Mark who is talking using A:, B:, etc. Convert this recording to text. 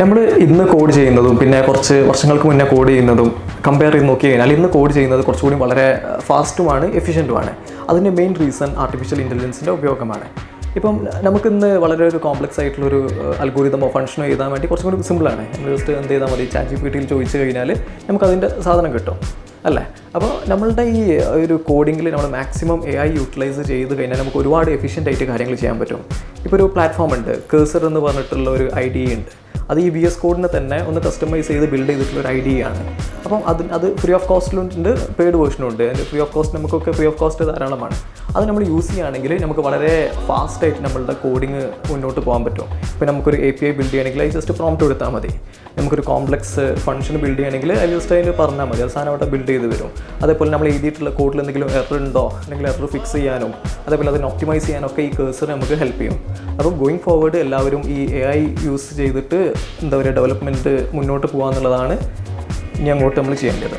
A: നമ്മൾ ഇന്ന് കോഡ് ചെയ്യുന്നതും പിന്നെ കുറച്ച് വർഷങ്ങൾക്ക് മുന്നേ കോഡ് ചെയ്യുന്നതും കമ്പയർ ചെയ്ത് നോക്കി കഴിഞ്ഞാൽ ഇന്ന് കോഡ് ചെയ്യുന്നത് കുറച്ചുകൂടി വളരെ ഫാസ്റ്റുമാണ്, എഫിഷ്യൻറ്റുമാണ്. അതിൻ്റെ മെയിൻ റീസൺ ആർട്ടിഫിഷ്യൽ ഇൻ്റലിജൻസിൻ്റെ ഉപയോഗമാണ്. ഇപ്പം നമുക്കിന്ന് വളരെ ഒരു കോംപ്ലക്സ് ആയിട്ടുള്ളൊരു അൽഗോരിതമോ ഫംഗ്ഷനോ എഴുതാൻ വേണ്ടി കുറച്ചും കൂടി സിമ്പിളാണ്. നമ്മൾ ജസ്റ്റ് എന്ത് ചെയ്താൽ മതി, ChatGPTയിൽ ചോദിച്ചു കഴിഞ്ഞാൽ നമുക്കതിൻ്റെ സാധനം കിട്ടും അല്ലേ. അപ്പോൾ നമ്മളുടെ ഈ ഒരു കോഡിങ്ങിൽ നമ്മൾ മാക്സിമം AI യൂട്ടിലൈസ് ചെയ്ത് കഴിഞ്ഞാൽ നമുക്ക് ഒരുപാട് എഫിഷ്യൻ്റ് ആയിട്ട് കാര്യങ്ങൾ ചെയ്യാൻ പറ്റും. ഇപ്പോൾ ഒരു പ്ലാറ്റ്ഫോം ഉണ്ട്, കേഴ്സർ എന്ന് പറഞ്ഞിട്ടുള്ള ഒരു IDE ഉണ്ട്. അത് ഈ VS കോഡിനെ തന്നെ ഒന്ന് കസ്റ്റമൈസ് ചെയ്ത് ബിൽഡ് ചെയ്തിട്ടുള്ള ഒരു IDE ആണ്. അപ്പം അത് ഫ്രീ ഓഫ് കോസ്റ്റിലുണ്ട്, പെയ്ഡ് വേർഷനും ഉണ്ട്. അതിൻ്റെ ഫ്രീ ഓഫ് കോസ്റ്റ് നമുക്കൊക്കെ ഫ്രീ ഓഫ് കോസ്റ്റ് ധാരാളമാണ്. അത് നമ്മൾ യൂസ് ചെയ്യുകയാണെങ്കിൽ നമുക്ക് വളരെ ഫാസ്റ്റായിട്ട് നമ്മളുടെ കോഡിങ് മുന്നോട്ട് പോകാൻ പറ്റും. ഇപ്പോൾ നമുക്കൊരു API ബിൽഡ് ചെയ്യണമെങ്കിൽ അത് ജസ്റ്റ് പ്രോംപ്റ്റ് കൊടുത്താൽ മതി. നമുക്കൊരു കോംപ്ലക്സ് ഫംഗ്ഷൻ ബിൽഡ് ചെയ്യണമെങ്കിൽ അത് ജസ്റ്റ് അതിന് പറഞ്ഞാൽ മതി, അത് സാധനം അവിടെ ബിൽഡ് ചെയ്ത് വരും. അതേപോലെ നമ്മൾ എഴുതിയിട്ടുള്ള കോഡിൽ എന്തെങ്കിലും എറർ ഉണ്ടോ അല്ലെങ്കിൽ എറർ ഫിക്സ് ചെയ്യാനും അതേപോലെ അതിന് ഒപ്റ്റിമൈസ് ചെയ്യാനൊക്കെ ഈ കേഴ്സർ നമുക്ക് ഹെൽപ്പ് ചെയ്യും. അപ്പം ഗോയിങ് ഫോർവേഡ് എല്ലാവരും ഈ AI യൂസ് ചെയ്തിട്ട് എന്താ പറയുക, ഡെവലപ്മെൻറ്റ് മുന്നോട്ട് പോകുക എന്നുള്ളതാണ് ഇനി അങ്ങോട്ട് നമ്മൾ ചെയ്യേണ്ടത്.